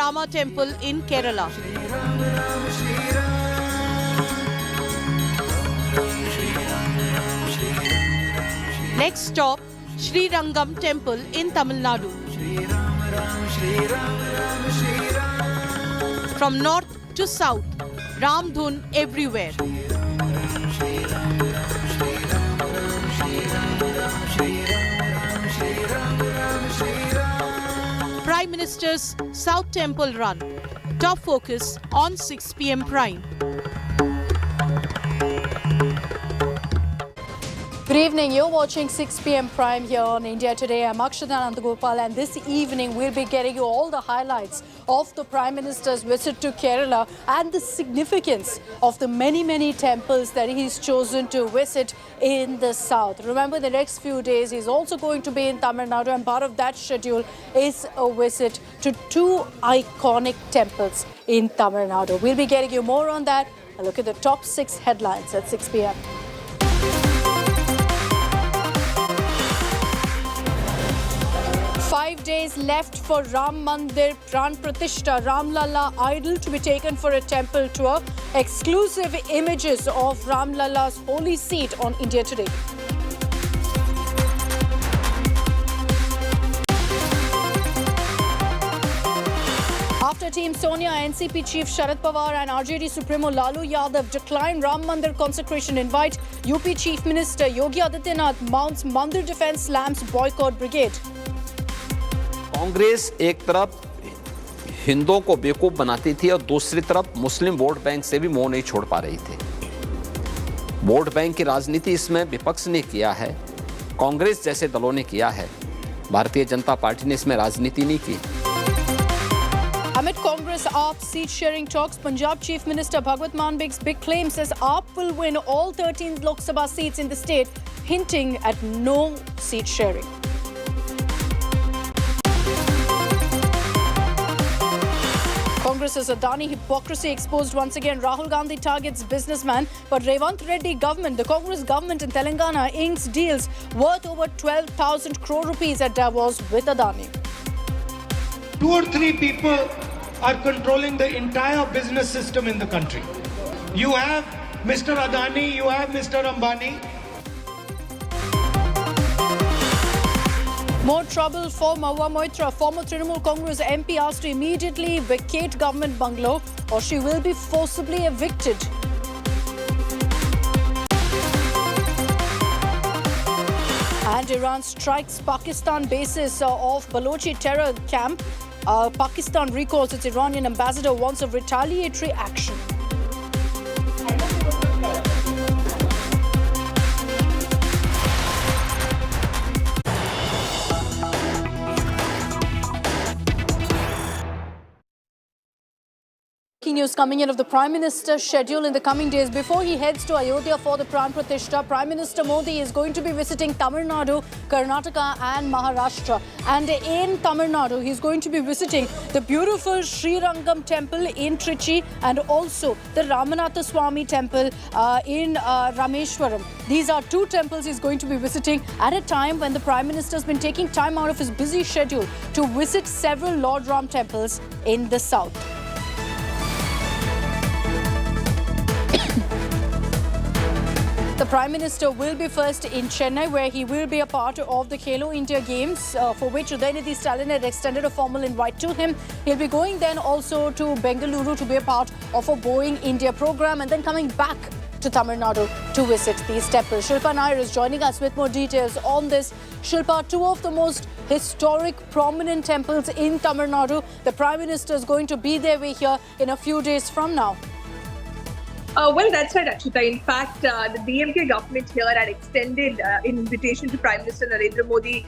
Rama Temple in Kerala. Next stop, Sri Rangam Temple in Tamil Nadu. From north to south, Ram Dhun everywhere. Prime Minister's South Temple run. Top focus on 6 p.m. prime. Good evening, you're watching 6 p.m. Prime here on India Today. I'm Akshita Nandagopal, and this evening we'll be getting you all the highlights of the Prime Minister's visit to Kerala and the significance of the many temples that he's chosen to visit in the south. Remember, the next few days he's also going to be in Tamil Nadu, and part of that schedule is a visit to 2 iconic temples in Tamil Nadu. We'll be getting you more on that. A look at the top 6 headlines at 6 p.m. 5 days left for Ram Mandir Pran Pratishtha, Ram Lalla idol to be taken for a temple tour. Exclusive images of Ram Lalla's holy seat on India Today. After Team Sonia, NCP Chief Sharad Pawar and RJD Supremo Lalu Yadav decline Ram Mandir consecration invite, UP Chief Minister Yogi Adityanath mounts Mandir Defence Slams boycott brigade. Congress एक तरफ हिंदुओं को बेवकूफ बनाती थी और दूसरी तरफ मुस्लिम वोट बैंक से भी मुंह नहीं छोड़ पा रही थी। वोट बैंक की राजनीति इसमें विपक्ष ने किया है, कांग्रेस जैसे दलों ने किया है, भारतीय जनता पार्टी ने इसमें राजनीति नहीं की। Amid Congress AAP seat sharing talks, Punjab Chief Minister Bhagwat Mann Big's big claim says AAP will win all 13 Lok Sabha seats in the state, hinting at no seat sharing. Congress's Adani hypocrisy exposed once again. Rahul Gandhi targets businessman, but Revant Reddy government, the Congress government in Telangana, inks deals worth over 12,000 crore rupees at Davos with Adani. 2 or 3 people are controlling the entire business system in the country. You have Mr. Adani, you have Mr. Ambani. More trouble for Mahua Moitra. Former Trinamool Congress MP asked to immediately vacate government bungalow or she will be forcibly evicted. And Iran strikes Pakistan bases of Balochi terror camp. Pakistan recalls its Iranian ambassador, wants a retaliatory action. News coming in of the Prime Minister's schedule in the coming days. Before he heads to Ayodhya for the Pran Pratishtha, Prime Minister Modi is going to be visiting Tamil Nadu, Karnataka and Maharashtra. And in Tamil Nadu, he's going to be visiting the beautiful Sri Rangam Temple in Trichy and also the Ramanatha Swami Temple in Rameshwaram. These are 2 temples he's going to be visiting at a time when the Prime Minister has been taking time out of his busy schedule to visit several Lord Ram temples in the south. The Prime Minister will be first in Chennai, where he will be a part of the Khelo India Games, for which Udayanidhi Stalin had extended a formal invite to him. He'll be going then also to Bengaluru to be a part of a Boeing India program and then coming back to Tamil Nadu to visit these temples. Shilpa Nair is joining us with more details on this. Shilpa, 2 of the most historic, prominent temples in Tamil Nadu. The Prime Minister is going to be there here in a few days from now. Well, that's right, Akshita. In fact, the DMK government here had extended an invitation to Prime Minister Narendra Modi,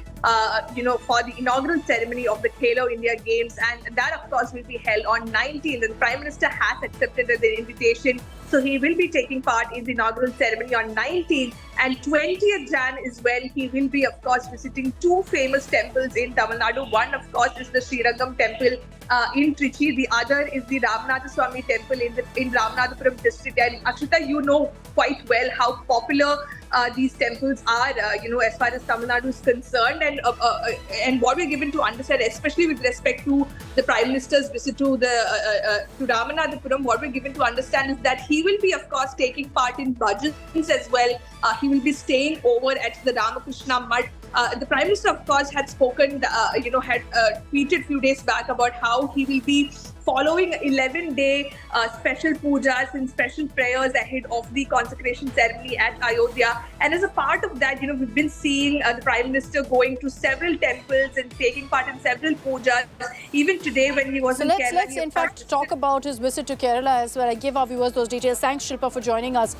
for the inaugural ceremony of the Khelo India Games, and that, of course, will be held on 19th. And the Prime Minister has accepted the invitation, so he will be taking part in the inaugural ceremony on 19th. And 20th Jan is when he will be, of course, visiting two famous temples in Tamil Nadu. One, of course, is the Srirangam temple in Trichy. The other is the Ramanatha Swami temple in Ramanathapuram district. And Akshita, you know quite well how popular these temples are, as far as Tamil Nadu is concerned. And what we're given to understand, especially with respect to the Prime Minister's visit to Ramanathapuram, what we're given to understand is that he will be, of course, taking part in bhajans as well. He will be staying over at the Ramakrishna Mutt. The Prime Minister, of course, had spoken, had tweeted a few days back about how he will be following 11-day special pujas and special prayers ahead of the consecration ceremony at Ayodhya. And as a part of that, we've been seeing the Prime Minister going to several temples and taking part in several pujas. Even today when he was in Kerala. Let's in fact talk about his visit to Kerala as well. I give our viewers those details. Thanks, Shilpa, for joining us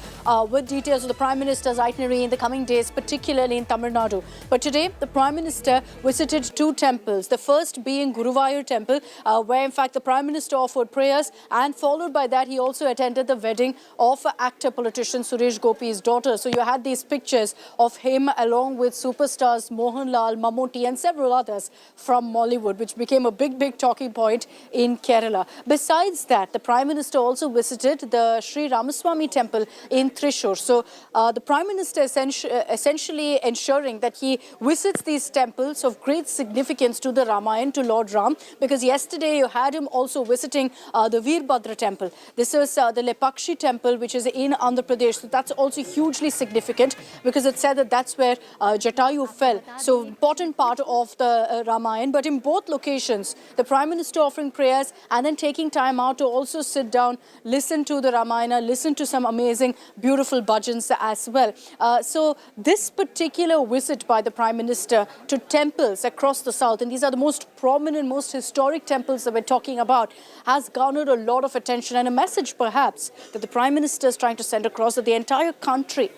with details of the Prime Minister's itinerary in the coming days, particularly in Tamil Nadu. But today, the Prime Minister visited two temples. The first being Guruvayur temple, where in fact the Prime Minister offered prayers, and followed by that he also attended the wedding of actor politician Suresh Gopi's daughter. So you had these pictures of him along with superstars Mohanlal, Mammootty and several others from Bollywood, which became a big talking point in Kerala. Besides that, the Prime Minister also visited the Sri Ramaswamy temple in Thrissur. So the Prime Minister essentially ensuring that he visits these temples of great significance to the Ramayana, to Lord Ram, because yesterday you had him also visiting the Veerbhadra temple. This is the Lepakshi temple, which is in Andhra Pradesh. So that's also hugely significant because it said that that's where Jatayu fell. So important part of the Ramayana. But in both locations, the Prime Minister offering prayers and then taking time out to also sit down, listen to the Ramayana, listen to some amazing, beautiful bhajans as well. So this particular visit by the Prime Minister to temples across the south, and these are the most prominent, most historic temples that we're talking about, has garnered a lot of attention and a message perhaps that the Prime Minister is trying to send across, that the entire country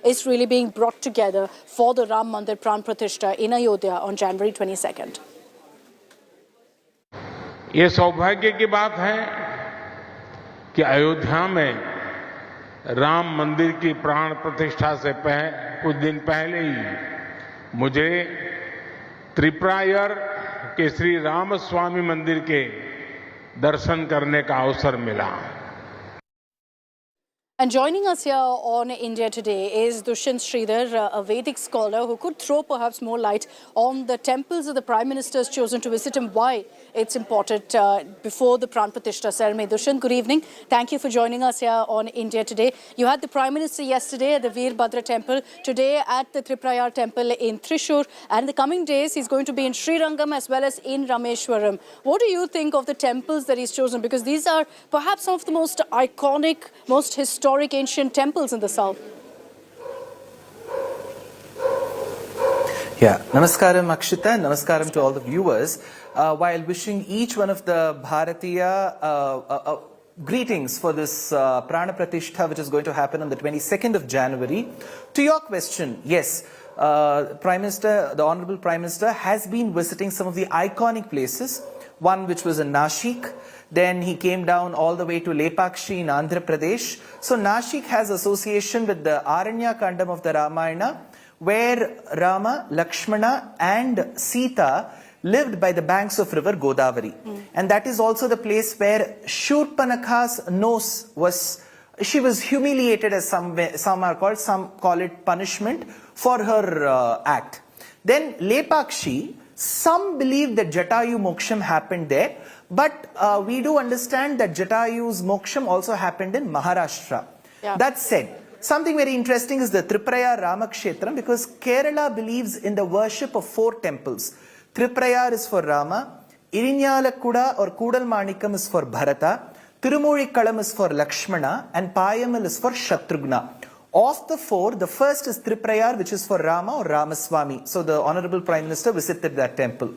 is really being brought together for the Ram Mandir Pran Pratishtha in Ayodhya on January 22nd. ये सौभाग्य की बात है कि अयोध्या में राम मंदिर की प्राण प्रतिष्ठा से कुछ दिन पहले ही मुझे त्रिपुरायर के श्री रामस्वामी मंदिर के दर्शन करने का अवसर मिला. And joining us here on India Today is Dushyant Sridhar, a Vedic scholar who could throw perhaps more light on the temples that the Prime Minister has chosen to visit and why it's important before the Pran Pratishtha ceremony. Dushyant, good evening. Thank you for joining us here on India Today. You had the Prime Minister yesterday at the Veerbhadra temple, today at the Triprayar temple in Thrissur, and in the coming days he's going to be in Srirangam as well as in Rameshwaram. What do you think of the temples that he's chosen? Because these are perhaps some of the most iconic, most historic ancient temples in the south. Yeah, namaskaram Akshita, namaskaram to all the viewers. While wishing each one of the Bharatiya greetings for this Prana Pratishtha, which is going to happen on the 22nd of January. To your question, yes, Prime Minister, the Honorable Prime Minister has been visiting some of the iconic places. One which was in Nashik. Then he came down all the way to Lepakshi in Andhra Pradesh. So Nashik has association with the Aranya Kandam of the Ramayana, where Rama, Lakshmana and Sita lived by the banks of river Godavari. And that is also the place where Shurpanakha's nose was, she was humiliated, as some call it punishment for her act. Then Lepakshi, some believe that Jatayu Moksham happened there, but we do understand that Jatayu's Moksham also happened in Maharashtra. Yeah. That said, something very interesting is the Triprayar Ramakshetram, because Kerala believes in the worship of 4 temples. Triprayar is for Rama, Irinyalakuda or Kudal Manikam is for Bharata, Tirumurikalam is for Lakshmana, and Payamal is for Shatrughna. Of the 4, the first is Triprayar, which is for Rama or Ramaswamy. So the Honorable Prime Minister visited that temple.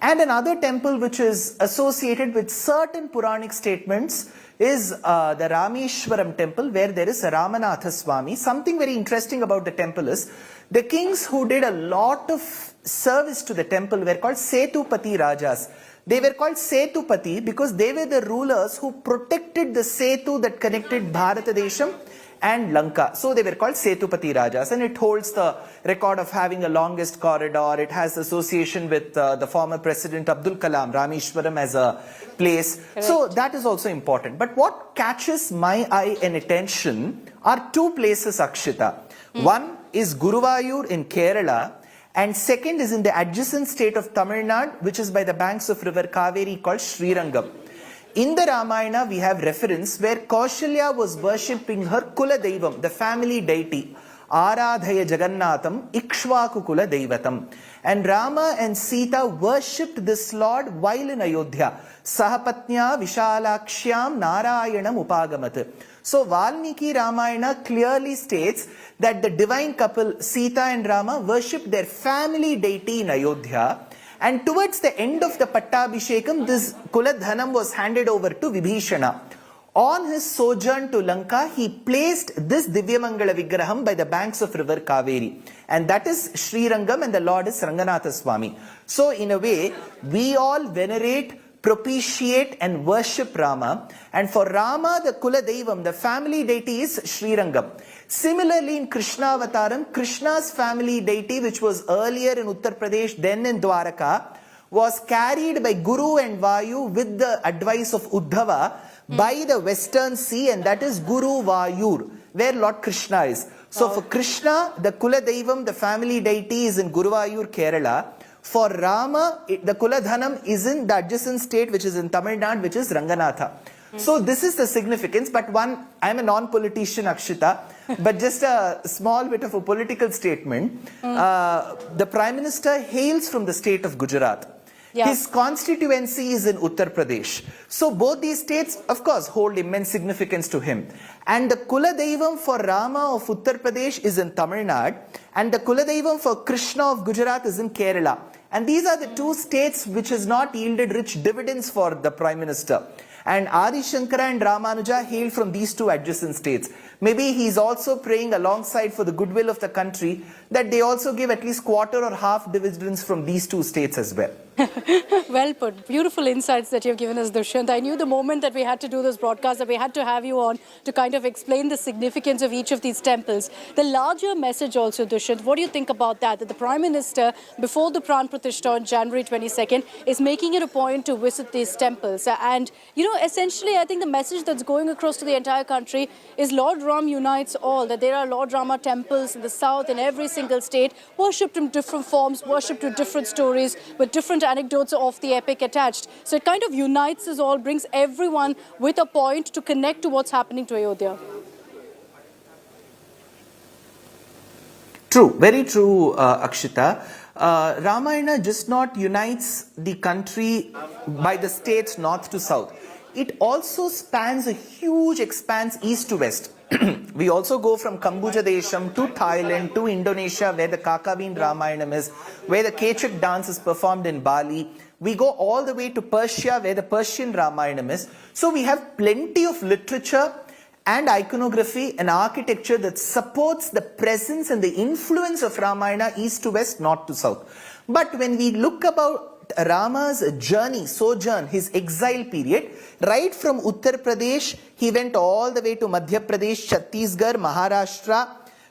And another temple which is associated with certain Puranic statements is the Rameshwaram temple, where there is Ramanatha Swami. Something very interesting about the temple is the kings who did a lot of service to the temple were called Setupati Rajas. They were called Setupati because they were the rulers who protected the Setu that connected Bharatadesham and Lanka. So they were called Setupati Rajas, and it holds the record of having the longest corridor. It has association with the former President Abdul Kalam, Rameshwaram as a place. Correct. So that is also important. But what catches my eye and attention are two places, Akshita. One is Guruvayur in Kerala, and second is in the adjacent state of Tamil Nadu, which is by the banks of river Kaveri, called Srirangam. In the Ramayana, we have reference where Kaushalya was worshipping her Kula Deivam, the family deity, Aradhaya Jagannatham Ikshvaku Kula Deivatam. And Rama and Sita worshipped this Lord while in Ayodhya. Sahapatnya Vishalakshyam Narayanam Upagamat. So Valmiki Ramayana clearly states that the divine couple Sita and Rama worshipped their family deity in Ayodhya. And towards the end of the Pattabhishekam, this Kuladhanam was handed over to Vibhishana. On his sojourn to Lanka, he placed this Divyamangala Vigraham by the banks of river Kaveri. And that is Srirangam, and the Lord is Ranganatha Swami. So in a way, we all venerate, propitiate and worship Rama. And for Rama, the Kula Devam, the family deity, is Srirangam. Similarly, in Krishna Avataram, Krishna's family deity, which was earlier in Uttar Pradesh, then in Dwaraka, was carried by Guru and Vayu with the advice of Uddhava by the western sea, and that is Guruvayur, where Lord Krishna is. So for Krishna, the Kula Devam, the family deity, is in Guruvayur, Kerala. For Rama, the Kuladhanam is in the adjacent state, which is in Tamil Nadu, which is Ranganatha. So this is the significance. But one, I am a non-politician, Akshita, but just a small bit of a political statement. The Prime Minister hails from the state of Gujarat. Yeah. His constituency is in Uttar Pradesh. So both these states, of course, hold immense significance to him. And the Kula Devam for Rama of Uttar Pradesh is in Tamil Nadu, and the Kula Devam for Krishna of Gujarat is in Kerala. And these are the two states which has not yielded rich dividends for the Prime Minister. And Adi Shankara and Ramanuja hail from these two adjacent states. Maybe he's also praying alongside for the goodwill of the country that they also give at least quarter or half dividends from these two states as well. Well put. Beautiful insights that you've given us, Dushyant. I knew the moment that we had to do this broadcast that we had to have you on to kind of explain the significance of each of these temples. The larger message also, Dushyant, what do you think about that? That the Prime Minister, before the Pran Pratishtha on January 22nd, is making it a point to visit these temples. And, you know, essentially, I think the message that's going across to the entire country is Lord Ram unites all. That there are Lord Rama temples in the south, in every single state, worshipped in different forms, worshipped with different stories, with different anecdotes of the epic attached. So it kind of unites us all, brings everyone with a point to connect to what's happening to Ayodhya. True, very true, Akshita. Ramayana just not unites the country by the states north to south. It also spans a huge expanse east to west. We also go from Kambuja Desham to Thailand to Indonesia, where the Kakavin Ramayanam is, where the Kechak dance is performed in Bali. We go all the way to Persia, where the Persian Ramayanam is. So we have plenty of literature and iconography and architecture that supports the presence and the influence of Ramayana east to west, north to south. But when we look about Rama's journey, sojourn, his exile period, right from Uttar Pradesh, he went all the way to Madhya Pradesh, Chhattisgarh, Maharashtra,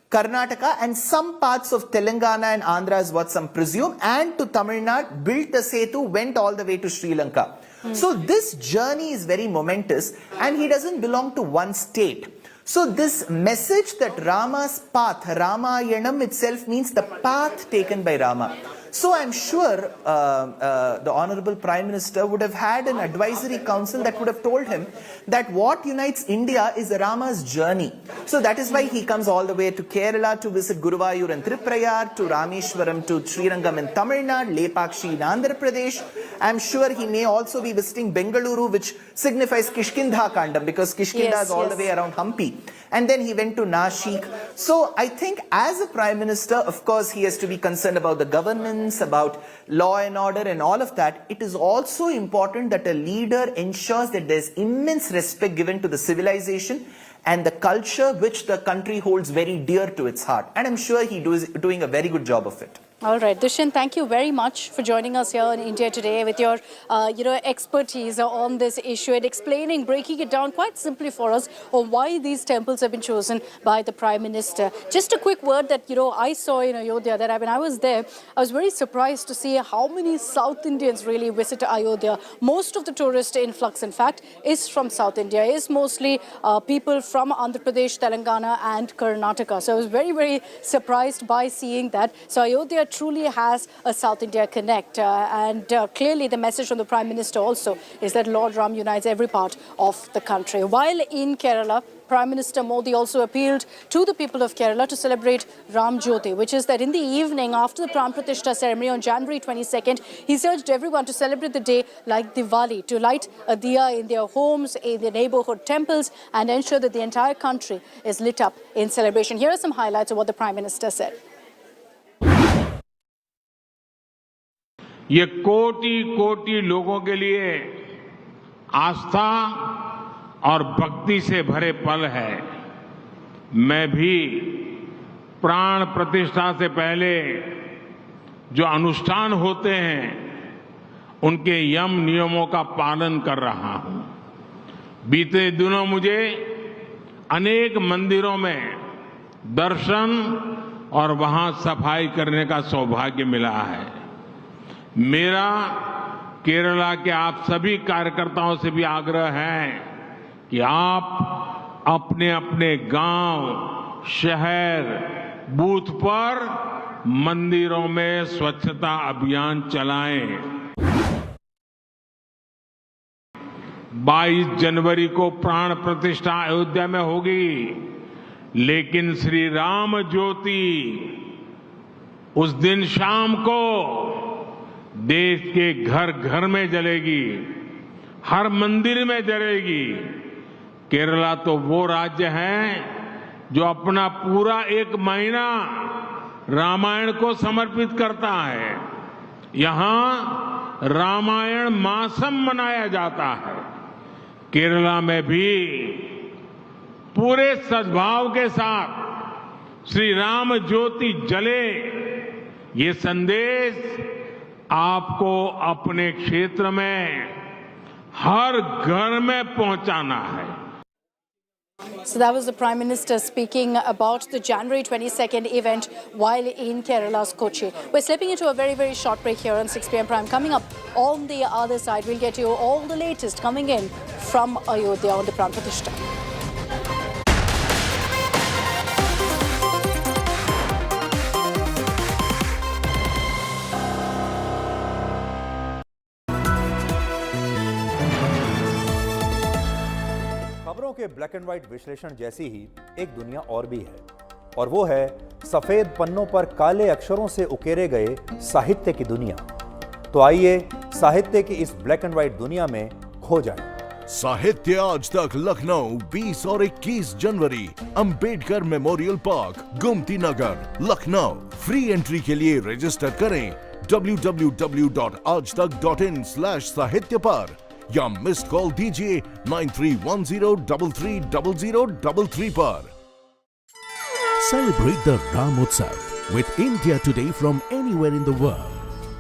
Karnataka, and some parts of Telangana and Andhra is what some presume, and to Tamil Nadu, built the Setu, went all the way to Sri Lanka. So this journey is very momentous, and he doesn't belong to one state. So this message that Rama's path, Ramayanam itself means the path taken by Rama. So I'm sure the Honorable Prime Minister would have had an advisory council that would have told him that what unites India is Rama's journey. So that is why he comes all the way to Kerala to visit Guruvayur and Triprayar, to Rameshwaram, to Srirangam in Tamil Nadu, Lepakshi in Andhra Pradesh. I'm sure he may also be visiting Bengaluru, which signifies Kishkindha Kandam, because Kishkinda is all the way around Hampi. And then he went to Nashik. So I think as a Prime Minister, of course, he has to be concerned about the governance, about law and order and all of that. It is also important that a leader ensures that there's immense respect given to the civilization and the culture which the country holds very dear to its heart. And I'm sure he is doing a very good job of it. All right, Dushyant, thank you very much for joining us here in India Today with your, expertise on this issue and explaining, breaking it down quite simply for us on why these temples have been chosen by the Prime Minister. Just a quick word that, I saw in Ayodhya that when I was there, I was very surprised to see how many South Indians really visit Ayodhya. Most of the tourist influx, in fact, is from South India, is mostly people from Andhra Pradesh, Telangana and Karnataka. So I was very, very surprised by seeing that. So Ayodhya truly has a South India connect and clearly the message from the Prime Minister also is that Lord Ram unites every part of the country. While in Kerala, Prime Minister Modi also appealed to the people of Kerala to celebrate Ram Jyoti, which is that in the evening after the Pran Pratishtha ceremony on January 22nd, he urged everyone to celebrate the day like Diwali, to light a diya in their homes, in their neighborhood temples and ensure that the entire country is lit up in celebration. Here are some highlights of what the Prime Minister said. ये कोटि कोटि लोगों के लिए आस्था और भक्ति से भरे पल है। मैं भी प्राण प्रतिष्ठा से पहले जो अनुष्ठान होते हैं उनके यम नियमों का पालन कर रहा हूं। बीते दिनों मुझे अनेक मंदिरों में दर्शन और वहां सफाई करने का सौभाग्य मिला है। मेरा केरला के आप सभी कार्यकर्ताओं से भी आग्रह है कि आप अपने अपने गांव, शहर, बूथ पर मंदिरों में स्वच्छता अभियान चलाएं। 22 जनवरी को प्राण प्रतिष्ठा अयोध्या में होगी, लेकिन श्री राम ज्योति उस दिन शाम को देश के घर घर में जलेगी, हर मंदिर में जलेगी। केरला तो वो राज्य है जो अपना पूरा एक महीना रामायण को समर्पित करता है। यहां रामायण मासम मनाया जाता है। केरला में भी पूरे सद्भाव के साथ श्री राम ज्योति जले, ये संदेश आपको अपने क्षेत्र में हर घर में पहुंचाना है। So that was the Prime Minister speaking about the January 22nd event while in Kerala's Kochi. We're slipping into a very, very short break here on 6 p.m. Prime. Coming up on the other side, we'll get you all the latest coming in from Ayodhya on the Pran Pratishtha. खबरों के black and white विश्लेषण जैसी ही एक दुनिया और भी है, और वो है सफेद पन्नों पर काले अक्षरों से उकेरे गए साहित्य की दुनिया। तो आइए साहित्य की इस ब्लैक एंड व्हाइट दुनिया में खो जाएं। साहित्य आज तक लखनऊ 20 और 21 जनवरी Ambedkar memorial park, Gomti Nagar, Lucknow. Free entry के लिए रजिस्टर करें www.aajtak.in/साहित्य पर या मिस्ड कॉल दीजिए 9310330033 पर। Celebrate the Ram Utsav with India Today from anywhere in the world.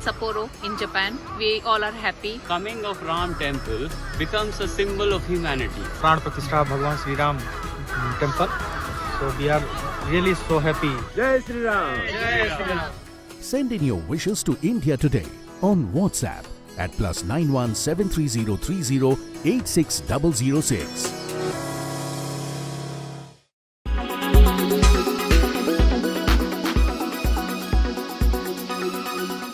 Sapporo in Japan, we all are happy. Coming of Ram temple becomes a symbol of humanity. Pran Pratishtha Bhagwan Sri Ram temple. So we are really so happy. Jai Sri Ram! Jai Sri Ram! Send in your wishes to India Today on WhatsApp at +91 73030 86006.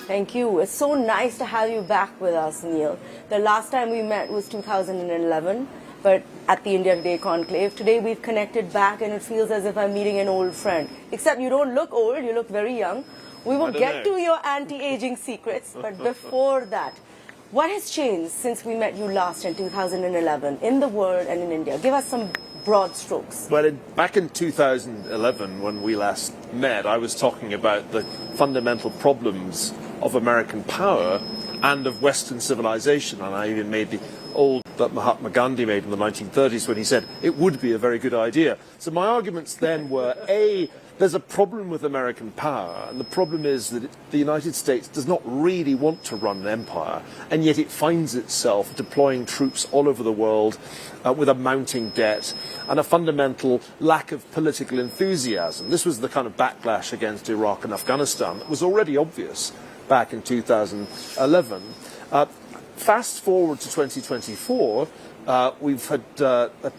Thank you. It's so nice to have you back with us, Neil. The last time we met was 2011, but at the India Today conclave. Today we've connected back and it feels as if I'm meeting an old friend. Except you don't look old, you look very young. We will get to your anti-aging secrets, but before that, what has changed since we met you last in 2011 in the world and in India? Give us some broad strokes. Well, back in 2011, when we last met, I was talking about the fundamental problems of American power and of Western civilization, and I even made the old that Mahatma Gandhi made in the 1930s when he said it would be a very good idea. So my arguments then were, A, there's a problem with American power, and the problem is that the United States does not really want to run an empire, and yet it finds itself deploying troops all over the world with a mounting debt and a fundamental lack of political enthusiasm. This was the kind of backlash against Iraq and Afghanistan that was already obvious back in 2011. Fast forward to 2024, we've had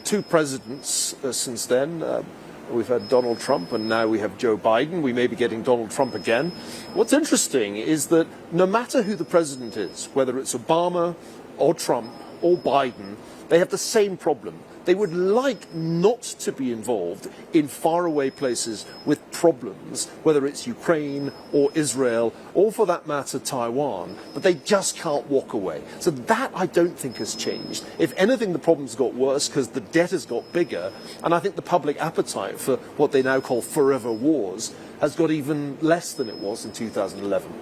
two presidents since then. We've had Donald Trump and now we have Joe Biden. We may be getting Donald Trump again. What's interesting is that no matter who the president is, whether it's Obama or Trump or Biden, they have the same problem. They would like not to be involved in faraway places with problems, whether it's Ukraine or Israel, or for that matter, Taiwan, but they just can't walk away. So that I don't think has changed. If anything, the problem's got worse because the debt has got bigger, and I think the public appetite for what they now call forever wars has got even less than it was in 2011.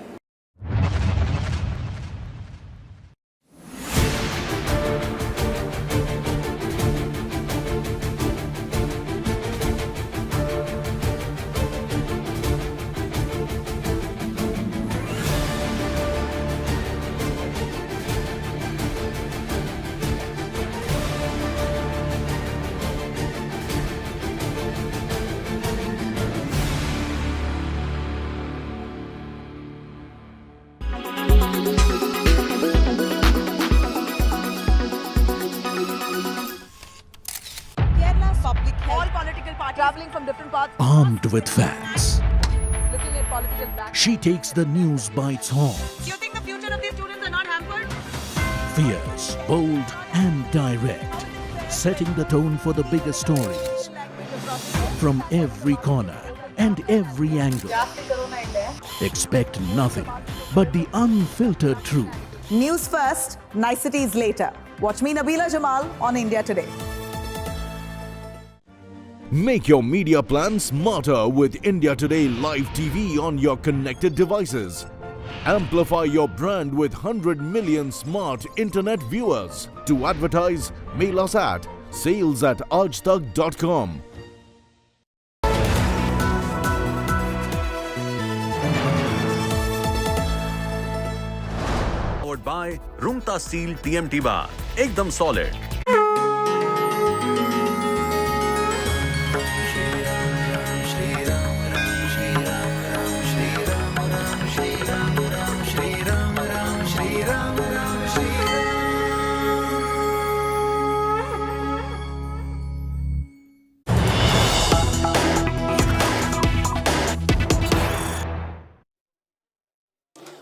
Traveling from different parts. Armed with facts, Looking at political back. she takes the news by its horns. Do you think the future of these students are not hampered? Fierce, bold and direct, setting the tone for the biggest stories. From every corner and every angle. Expect nothing but the unfiltered truth. News first, niceties later. Watch me, Nabila Jamal, on India Today. Make your media plan smarter with India Today Live TV on your connected devices. Amplify your brand with 100 million smart internet viewers. To advertise, mail us at sales@aajtak.com. Powered by Rumta Steel TMT Bar. Ekdam solid.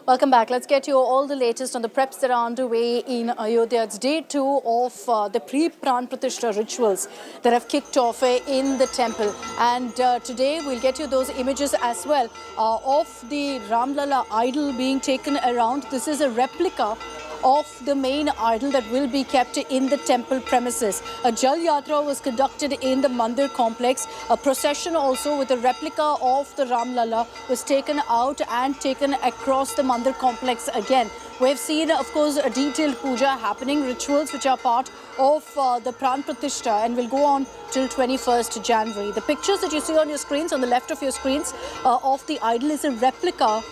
Welcome back. Let's get you all the latest on the preps that are underway in Ayodhya. It's day 2 of the pre-Pran Pratishtha rituals that have kicked off in the temple. And today we'll get you those images as well of the Ramlala idol being taken around. This is a replica of the main idol that will be kept in the temple premises. A Jal Yatra was conducted in the Mandir complex. A procession also with a replica of the Ramlala was taken out and taken across the Mandir complex again. We've seen, of course, a detailed puja happening, rituals which are part of the Pran Pratishtha and will go on till 21st January. The pictures that you see on your screens, on the left of your screens, of the idol is a replica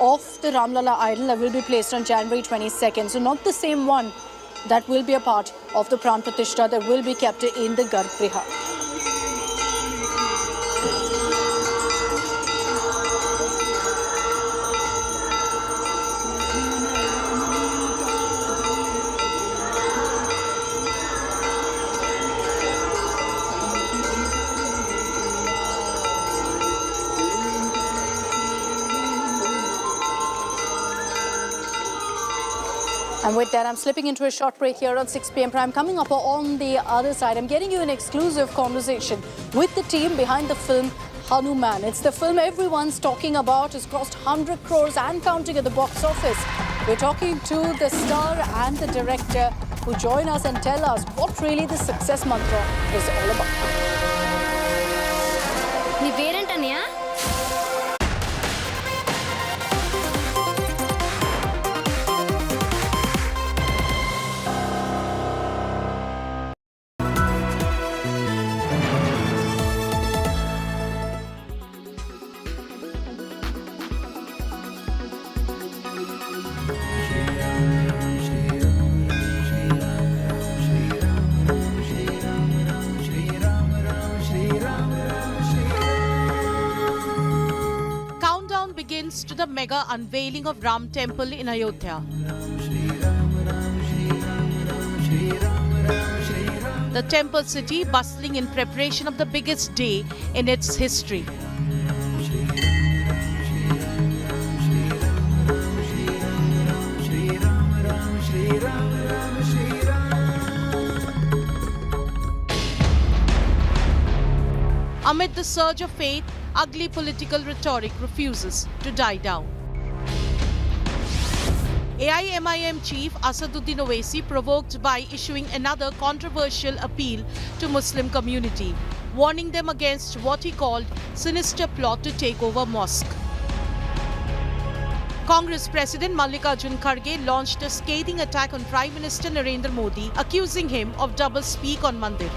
of the Ramlala idol that will be placed on January 22nd. So not the same one that will be a part of the Pran Pratishtha that will be kept in the Garbhagriha. And with that, I'm slipping into a short break here on 6 p.m. Prime. Coming up on the other side, I'm getting you an exclusive conversation with the team behind the film Hanuman. It's the film everyone's talking about. It's cost 100 crores and counting at the box office. We're talking to the star and the director who join us and tell us what really the success mantra is all about. నీ పేరేంటన్నయ్య? mega unveiling of Ram Temple in Ayodhya. The temple city bustling in preparation of the biggest day in its history. Amid the surge of faith, ugly political rhetoric refuses to die down. AIMIM chief Asaduddin Owaisi provoked by issuing another controversial appeal to Muslim community, warning them against what he called sinister plot to take over mosque. Congress President Mallikarjun Kharge launched a scathing attack on Prime Minister Narendra Modi, accusing him of double-speak on Mandir.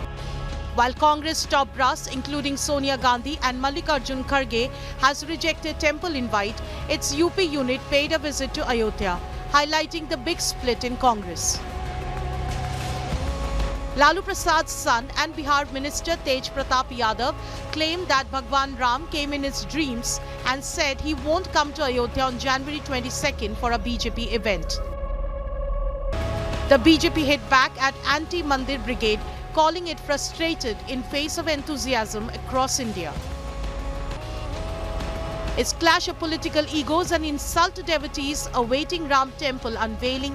While Congress top brass, including Sonia Gandhi and Mallikarjun Kharge, has rejected temple invite, its UP unit paid a visit to Ayodhya, highlighting the big split in Congress. Lalu Prasad's son and Bihar Minister Tej Pratap Yadav claimed that Bhagwan Ram came in his dreams and said he won't come to Ayodhya on January 22nd for a BJP event. The BJP hit back at anti-Mandir brigade, calling it frustrated in face of enthusiasm across India. Its clash of political egos and insult to devotees awaiting Ram Temple unveiling.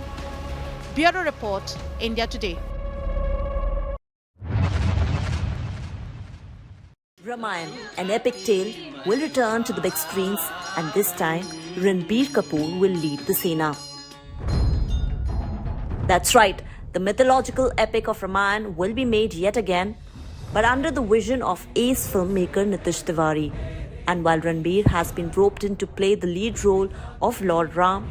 Bureau Report, India Today. Ramayana, an epic tale, will return to the big screens, and this time Ranbir Kapoor will lead the Sena. That's right, the mythological epic of Ramayana will be made yet again, but under the vision of ace filmmaker Nitish Tiwari. And while Ranbir has been roped in to play the lead role of Lord Ram,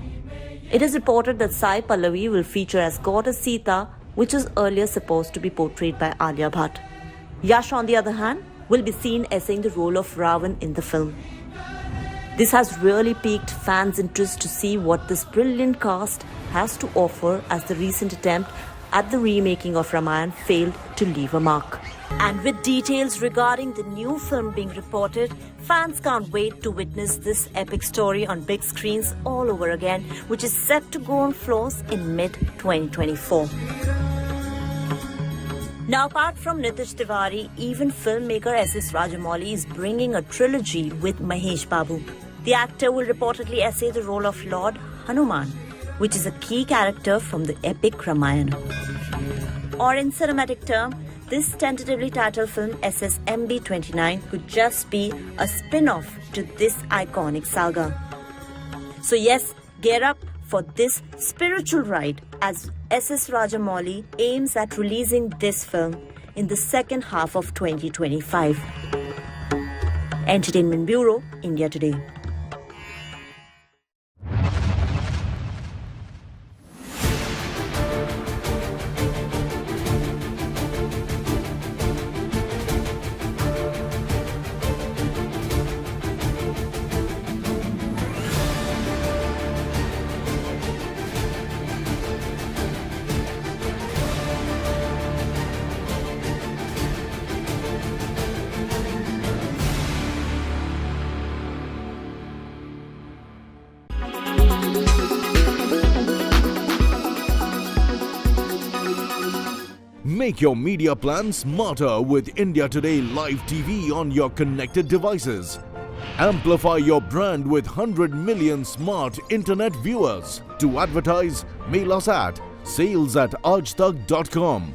it is reported that Sai Pallavi will feature as goddess Sita, which was earlier supposed to be portrayed by Alia Bhatt. Yash, on the other hand, will be seen essaying the role of Ravan in the film. This has really piqued fans' interest to see what this brilliant cast has to offer, as the recent attempt at the remaking of Ramayana failed to leave a mark. And with details regarding the new film being reported, fans can't wait to witness this epic story on big screens all over again, which is set to go on floors in mid-2024. Now, apart from Nitish Tiwari, even filmmaker S.S. Rajamouli is bringing a trilogy with Mahesh Babu. The actor will reportedly essay the role of Lord Hanuman, which is a key character from the epic Ramayana. Or in cinematic term, this tentatively titled film SSMB29 could just be a spin-off to this iconic saga. So yes, gear up for this spiritual ride as S.S. Rajamouli aims at releasing this film in the second half of 2025. Entertainment Bureau, India Today. Make your media plan smarter with India Today Live TV on your connected devices. Amplify your brand with 100 million smart internet viewers. To advertise, mail us at sales@aajtak.com.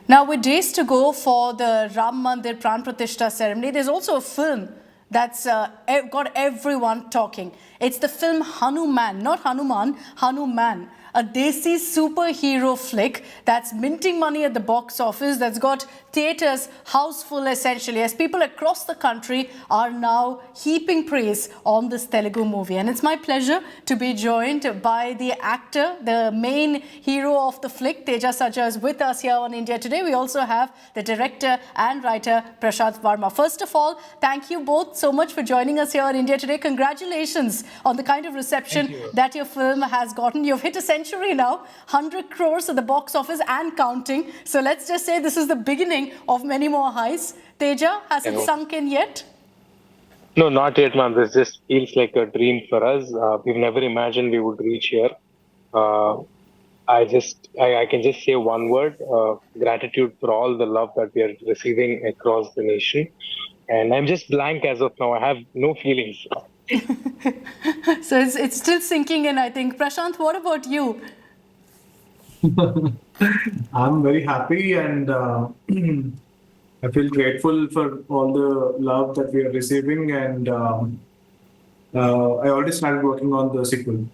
Now, with days to go for the Ram Mandir Pran Pratishta ceremony, there's also a film that's got everyone talking. It's the film Hanuman, not Hanuman, Hanuman. A Desi superhero flick that's minting money at the box office, that's got theatres house full essentially, as people across the country are now heaping praise on this Telugu movie. And it's my pleasure to be joined by the actor, the main hero of the flick, Teja Sajja, is with us here on India Today. We also have the director and writer Prashant Varma. First of all, thank you both so much for joining us here on India Today. Congratulations on the kind of reception that your film has gotten. You've hit a century now, 100 crores at the box office and counting. So let's just say this is the beginning of many more highs. Teja, has it sunk in yet? No, not yet, ma'am. This just feels like a dream for us. We've never imagined we would reach here. I can just say one word, gratitude for all the love that we are receiving across the nation. And I'm just blank as of now. I have no feelings. So it's still sinking in, I think. Prashant, what about you? I'm very happy and I feel grateful for all the love that we are receiving, and I already started working on the sequel.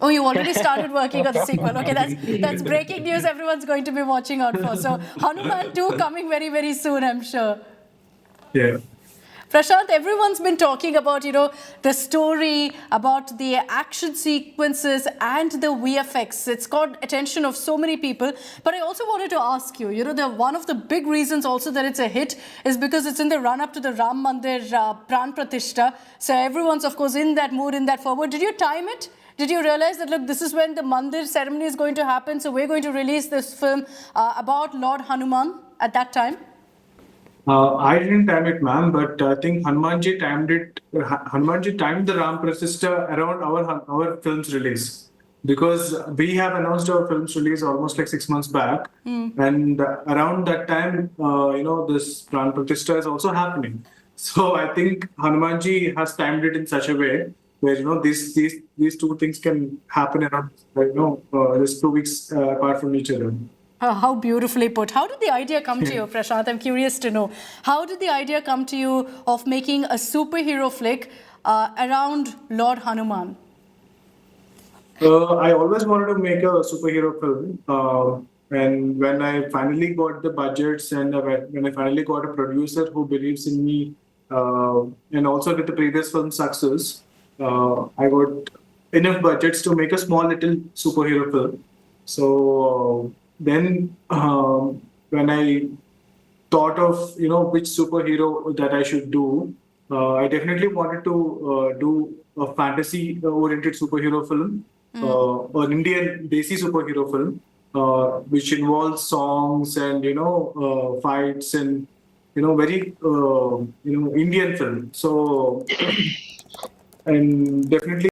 Oh, you already started working on the sequel. Okay, that's breaking news everyone's going to be watching out for. So Hanuman 2 coming very, very soon, I'm sure. Yeah. Prashant, everyone's been talking about, the story, about the action sequences and the VFX. It's got attention of so many people. But I also wanted to ask you, one of the big reasons also that it's a hit is because it's in the run-up to the Ram Mandir Pran Pratishtha. So everyone's, of course, in that mood, in that forward. Did you time it? Did you realize that, look, this is when the Mandir ceremony is going to happen, so we're going to release this film about Lord Hanuman at that time? I didn't time it, ma'am, but I think Hanumanji timed the Ram Pratishtha around our film's release. Because we have announced our film's release almost like 6 months back. And around that time, this Pran Pratishtha is also happening. So I think Hanumanji has timed it in such a way where these two things can happen around just 2 weeks apart from each other. How beautifully put. How did the idea come to you, Prashant? I'm curious to know. How did the idea come to you of making a superhero flick around Lord Hanuman? I always wanted to make a superhero film. And when I finally got the budgets and when I finally got a producer who believes in me, and also with the previous film success, I got enough budgets to make a small little superhero film. So then when I thought of, which superhero that I should do, I definitely wanted to do a fantasy-oriented superhero film, an Indian Desi superhero film, which involves songs and, fights and, very, Indian film. So, and definitely